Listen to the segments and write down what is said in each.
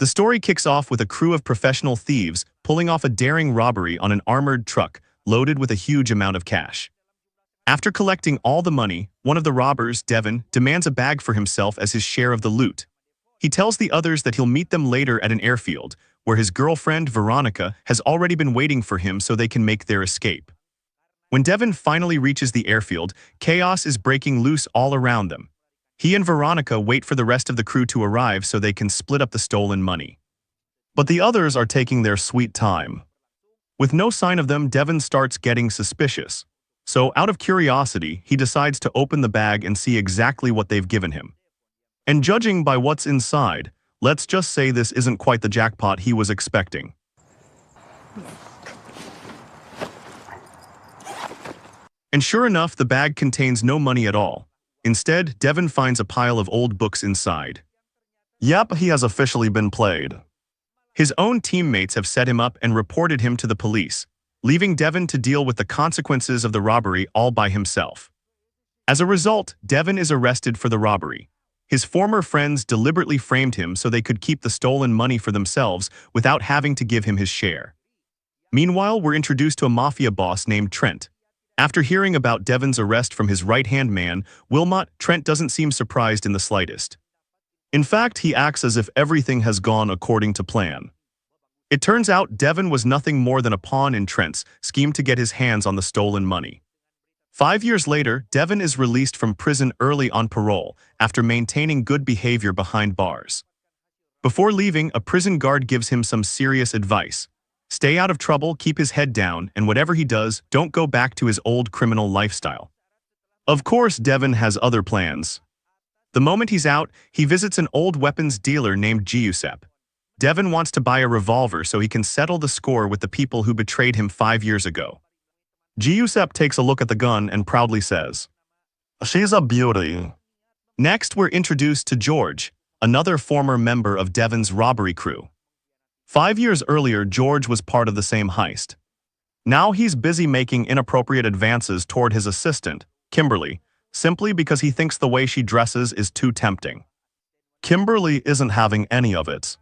The story kicks off with a crew of professional thieves pulling off a daring robbery on an armored truck loaded with a huge amount of cash. After collecting all the money, one of the robbers, Devon, demands a bag for himself as his share of the loot. He tells the others that he'll meet them later at an airfield, where his girlfriend, Veronica, has already been waiting for him so they can make their escape. When Devon finally reaches the airfield, chaos is breaking loose all around them. He and Veronica wait for the rest of the crew to arrive so they can split up the stolen money. But the others are taking their sweet time. With no sign of them, Devon starts getting suspicious. So, out of curiosity, he decides to open the bag and see exactly what they've given him. And judging by what's inside, let's just say this isn't quite the jackpot he was expecting. And sure enough, the bag contains no money at all. Instead, Devon finds a pile of old books inside. Yep, he has officially been played. His own teammates have set him up and reported him to the police, leaving Devon to deal with the consequences of the robbery all by himself. As a result, Devon is arrested for the robbery. His former friends deliberately framed him so they could keep the stolen money for themselves without having to give him his share. Meanwhile, we're introduced to a mafia boss named Trent. After hearing about Devon's arrest from his right-hand man, Wilmot, Trent doesn't seem surprised in the slightest. In fact, he acts as if everything has gone according to plan. It turns out Devon was nothing more than a pawn in Trent's scheme to get his hands on the stolen money. 5 years later, Devon is released from prison early on parole after maintaining good behavior behind bars. Before leaving, a prison guard gives him some serious advice. Stay out of trouble, keep his head down, and whatever he does, don't go back to his old criminal lifestyle. Of course, Devon has other plans. The moment he's out, he visits an old weapons dealer named Giuseppe. Devon wants to buy a revolver so he can settle the score with the people who betrayed him 5 years ago. Giuseppe takes a look at the gun and proudly says, "She's a beauty." Next, we're introduced to George, another former member of Devon's robbery crew. 5 years earlier, George was part of the same heist. Now he's busy making inappropriate advances toward his assistant, Kimberly, simply because he thinks the way she dresses is too tempting. Kimberly isn't having any of it.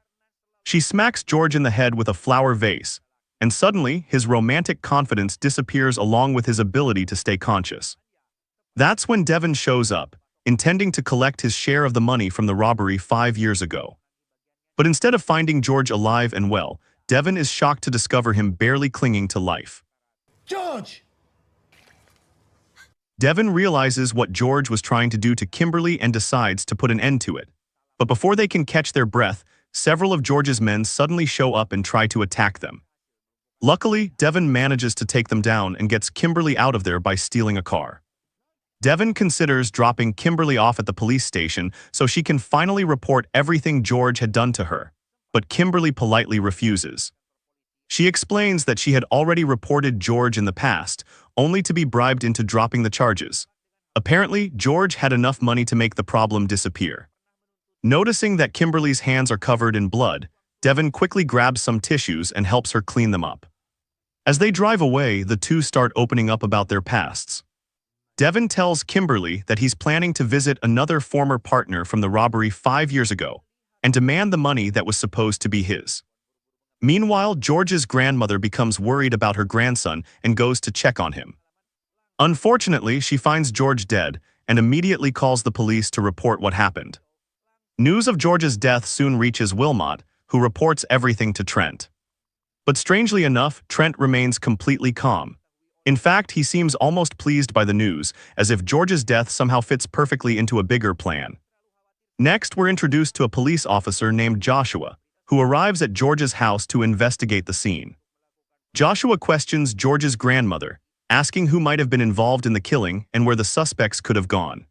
She smacks George in the head with a flower vase, and suddenly his romantic confidence disappears along with his ability to stay conscious. That's when Devon shows up, intending to collect his share of the money from the robbery 5 years ago. But instead of finding George alive and well, Devon is shocked to discover him barely clinging to life. George! Devon realizes what George was trying to do to Kimberly and decides to put an end to it. But before they can catch their breath, several of George's men suddenly show up and try to attack them. Luckily, Devon manages to take them down and gets Kimberly out of there by stealing a car. Devon considers dropping Kimberly off at the police station so she can finally report everything George had done to her, but Kimberly politely refuses. She explains that she had already reported George in the past, only to be bribed into dropping the charges. Apparently, George had enough money to make the problem disappear. Noticing that Kimberly's hands are covered in blood, Devon quickly grabs some tissues and helps her clean them up. As they drive away, the two start opening up about their pasts. Devon tells Kimberly that he's planning to visit another former partner from the robbery 5 years ago and demand the money that was supposed to be his. Meanwhile, George's grandmother becomes worried about her grandson and goes to check on him. Unfortunately, she finds George dead and immediately calls the police to report what happened. News of George's death soon reaches Wilmot, who reports everything to Trent. But strangely enough, Trent remains completely calm. In fact, he seems almost pleased by the news, as if George's death somehow fits perfectly into a bigger plan. Next, we're introduced to a police officer named Joshua, who arrives at George's house to investigate the scene. Joshua questions George's grandmother, asking who might have been involved in the killing and where the suspects could have gone.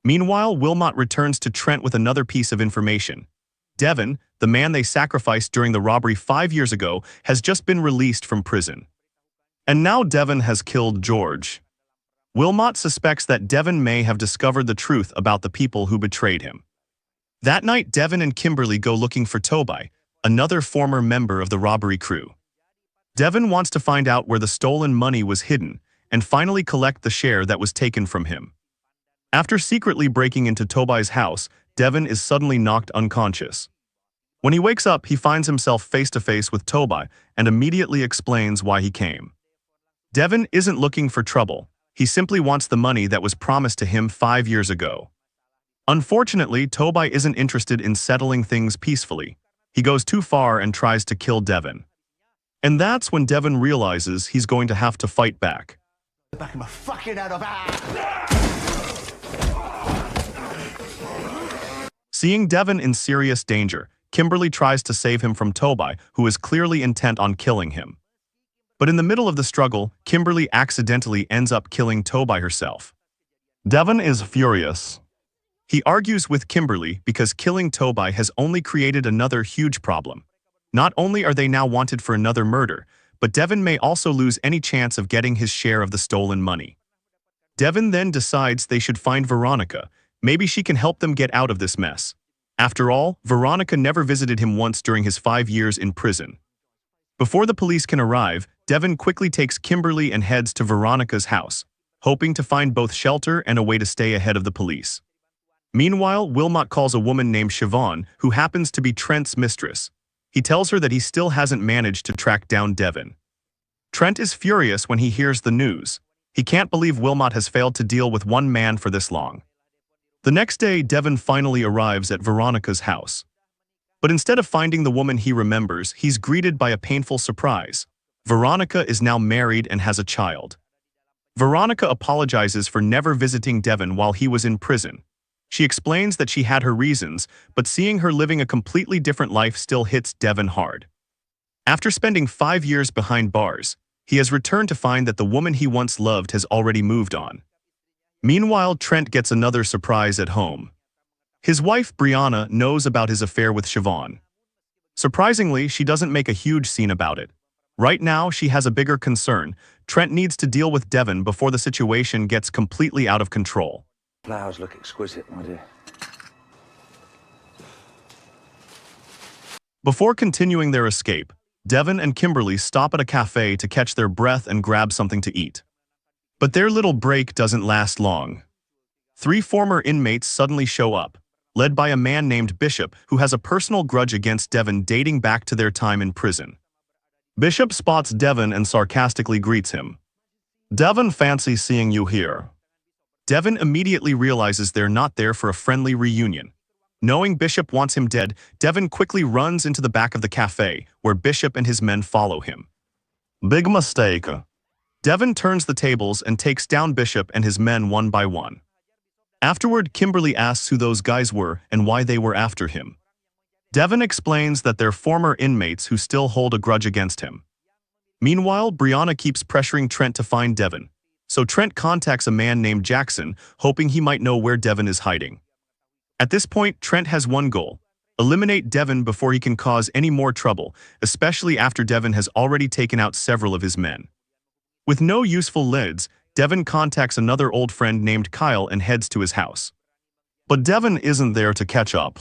Meanwhile, Wilmot returns to Trent with another piece of information. Devon, the man they sacrificed during the robbery 5 years ago, has just been released from prison. And now Devon has killed George. Wilmot suspects that Devon may have discovered the truth about the people who betrayed him. That night, Devon and Kimberly go looking for Toby, another former member of the robbery crew. Devon wants to find out where the stolen money was hidden and finally collect the share that was taken from him. After secretly breaking into Toby's house, Devon is suddenly knocked unconscious. When he wakes up, he finds himself face to face with Toby and immediately explains why he came. Devon isn't looking for trouble. He simply wants the money that was promised to him 5 years ago. Unfortunately, Toby isn't interested in settling things peacefully. He goes too far and tries to kill Devon. And that's when Devon realizes he's going to have to fight back. Back in my fucking head of Seeing Devon in serious danger, Kimberly tries to save him from Toby, who is clearly intent on killing him. But in the middle of the struggle, Kimberly accidentally ends up killing Toby herself. Devon is furious. He argues with Kimberly because killing Toby has only created another huge problem. Not only are they now wanted for another murder, but Devon may also lose any chance of getting his share of the stolen money. Devon then decides they should find Veronica. Maybe she can help them get out of this mess. After all, Veronica never visited him once during his 5 years in prison. Before the police can arrive, Devon quickly takes Kimberly and heads to Veronica's house, hoping to find both shelter and a way to stay ahead of the police. Meanwhile, Wilmot calls a woman named Siobhan, who happens to be Trent's mistress. He tells her that he still hasn't managed to track down Devon. Trent is furious when he hears the news. He can't believe Wilmot has failed to deal with one man for this long. The next day, Devon finally arrives at Veronica's house. But instead of finding the woman he remembers, he's greeted by a painful surprise. Veronica is now married and has a child. Veronica apologizes for never visiting Devon while he was in prison. She explains that she had her reasons, but seeing her living a completely different life still hits Devon hard. After spending 5 years behind bars, he has returned to find that the woman he once loved has already moved on. Meanwhile, Trent gets another surprise at home. His wife, Brianna, knows about his affair with Siobhan. Surprisingly, she doesn't make a huge scene about it. Right now, she has a bigger concern. Trent needs to deal with Devon before the situation gets completely out of control. Flowers look exquisite, my dear. Before continuing their escape, Devon and Kimberly stop at a cafe to catch their breath and grab something to eat. But their little break doesn't last long. 3 former inmates suddenly show up, led by a man named Bishop who has a personal grudge against Devon dating back to their time in prison. Bishop spots Devon and sarcastically greets him. "Devon fancies seeing you here." Devon immediately realizes they're not there for a friendly reunion. Knowing Bishop wants him dead, Devon quickly runs into the back of the cafe, where Bishop and his men follow him. Big mistake. Devon turns the tables and takes down Bishop and his men one by one. Afterward, Kimberly asks who those guys were and why they were after him. Devon explains that they're former inmates who still hold a grudge against him. Meanwhile, Brianna keeps pressuring Trent to find Devon. So Trent contacts a man named Jackson, hoping he might know where Devon is hiding. At this point, Trent has one goal: eliminate Devon before he can cause any more trouble, especially after Devon has already taken out several of his men. With no useful leads, Devon contacts another old friend named Kyle and heads to his house. But Devon isn't there to catch up.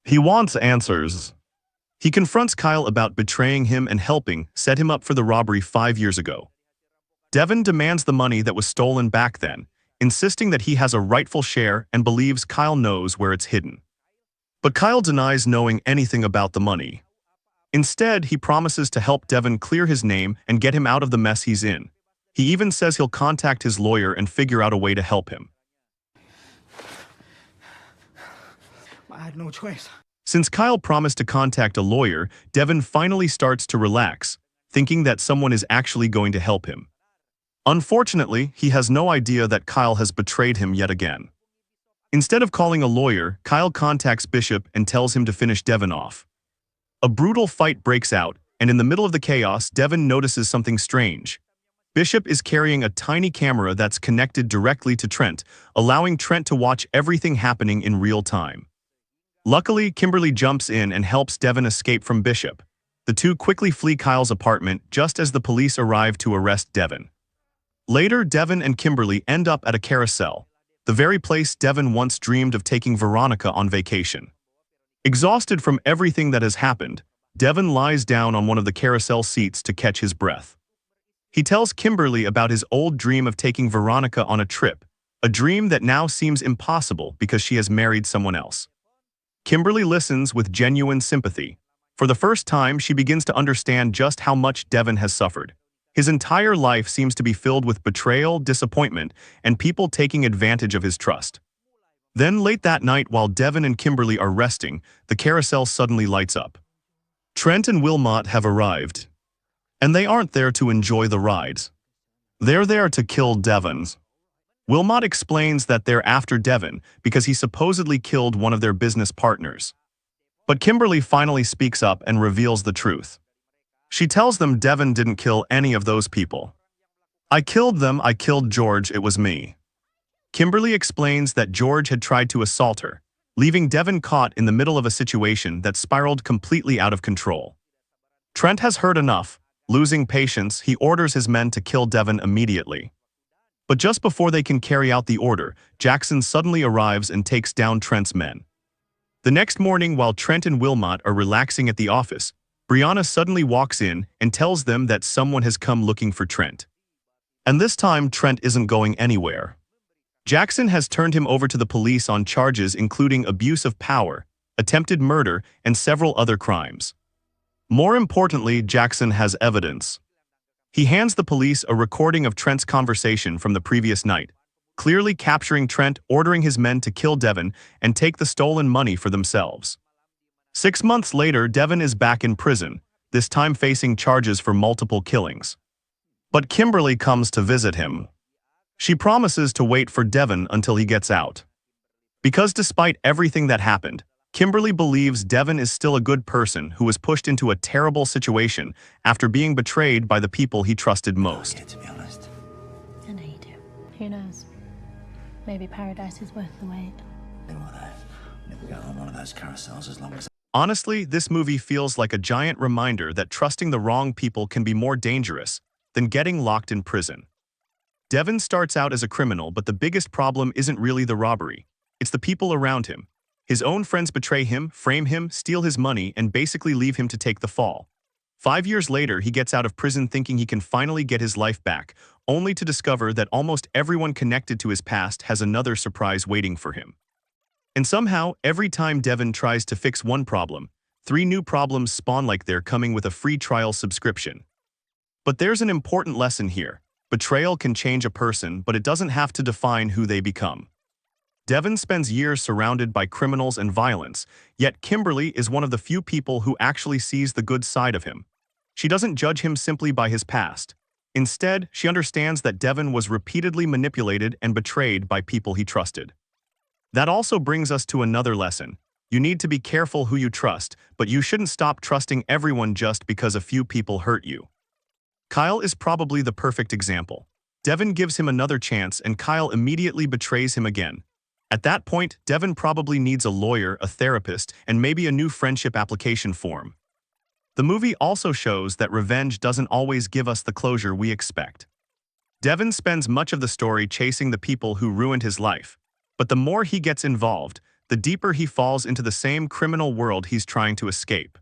He wants answers. He confronts Kyle about betraying him and helping set him up for the robbery 5 years ago. Devon demands the money that was stolen back then, insisting that he has a rightful share and believes Kyle knows where it's hidden. But Kyle denies knowing anything about the money. Instead, he promises to help Devon clear his name and get him out of the mess he's in. He even says he'll contact his lawyer and figure out a way to help him. I had no choice. Since Kyle promised to contact a lawyer, Devon finally starts to relax, thinking that someone is actually going to help him. Unfortunately, he has no idea that Kyle has betrayed him yet again. Instead of calling a lawyer, Kyle contacts Bishop and tells him to finish Devon off. A brutal fight breaks out, and in the middle of the chaos, Devon notices something strange. Bishop is carrying a tiny camera that's connected directly to Trent, allowing Trent to watch everything happening in real time. Luckily, Kimberly jumps in and helps Devon escape from Bishop. The two quickly flee Kyle's apartment just as the police arrive to arrest Devon. Later, Devon and Kimberly end up at a carousel, the very place Devon once dreamed of taking Veronica on vacation. Exhausted from everything that has happened, Devon lies down on one of the carousel seats to catch his breath. He tells Kimberly about his old dream of taking Veronica on a trip, a dream that now seems impossible because she has married someone else. Kimberly listens with genuine sympathy. For the first time, she begins to understand just how much Devon has suffered. His entire life seems to be filled with betrayal, disappointment, and people taking advantage of his trust. Then late that night, while Devon and Kimberly are resting, the carousel suddenly lights up. Trent and Wilmot have arrived. And they aren't there to enjoy the rides. They're there to kill Devon. Wilmot explains that they're after Devon because he supposedly killed one of their business partners. But Kimberly finally speaks up and reveals the truth. She tells them Devon didn't kill any of those people. I killed them, I killed George, it was me. Kimberly explains that George had tried to assault her, leaving Devon caught in the middle of a situation that spiraled completely out of control. Trent has heard enough. Losing patience, he orders his men to kill Devon immediately. But just before they can carry out the order, Jackson suddenly arrives and takes down Trent's men. The next morning, while Trent and Wilmot are relaxing at the office, Brianna suddenly walks in and tells them that someone has come looking for Trent. And this time, Trent isn't going anywhere. Jackson has turned him over to the police on charges including abuse of power, attempted murder, and several other crimes. More importantly, Jackson has evidence. He hands the police a recording of Trent's conversation from the previous night, clearly capturing Trent ordering his men to kill Devon and take the stolen money for themselves. 6 months later, Devon is back in prison, this time facing charges for multiple killings. But Kimberly comes to visit him. She promises to wait for Devon until he gets out. Because despite everything that happened, Kimberly believes Devon is still a good person who was pushed into a terrible situation after being betrayed by the people he trusted most. To be honest. I know you do. Who knows? Maybe paradise is worth the wait. Think about that. Never go on one of those carousels as long as... Honestly, this movie feels like a giant reminder that trusting the wrong people can be more dangerous than getting locked in prison. Devon starts out as a criminal, but the biggest problem isn't really the robbery. It's the people around him. His own friends betray him, frame him, steal his money, and basically leave him to take the fall. 5 years later, he gets out of prison thinking he can finally get his life back, only to discover that almost everyone connected to his past has another surprise waiting for him. And somehow, every time Devon tries to fix one problem, 3 new problems spawn like they're coming with a free trial subscription. But there's an important lesson here. Betrayal can change a person, but it doesn't have to define who they become. Devon spends years surrounded by criminals and violence, yet Kimberly is one of the few people who actually sees the good side of him. She doesn't judge him simply by his past. Instead, she understands that Devon was repeatedly manipulated and betrayed by people he trusted. That also brings us to another lesson. You need to be careful who you trust, but you shouldn't stop trusting everyone just because a few people hurt you. Kyle is probably the perfect example. Devon gives him another chance and Kyle immediately betrays him again. At that point, Devon probably needs a lawyer, a therapist, and maybe a new friendship application form. The movie also shows that revenge doesn't always give us the closure we expect. Devon spends much of the story chasing the people who ruined his life, but the more he gets involved, the deeper he falls into the same criminal world he's trying to escape.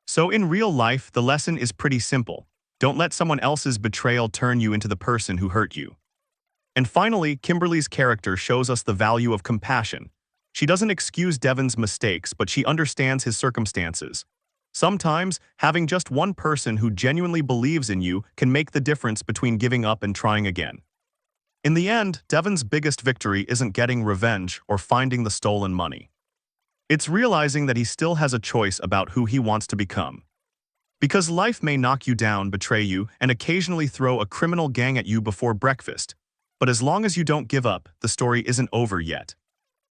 So in real life, the lesson is pretty simple. Don't let someone else's betrayal turn you into the person who hurt you. And finally, Kimberly's character shows us the value of compassion. She doesn't excuse Devon's mistakes, but she understands his circumstances. Sometimes, having just one person who genuinely believes in you can make the difference between giving up and trying again. In the end, Devon's biggest victory isn't getting revenge or finding the stolen money. It's realizing that he still has a choice about who he wants to become. Because life may knock you down, betray you, and occasionally throw a criminal gang at you before breakfast. But as long as you don't give up, the story isn't over yet.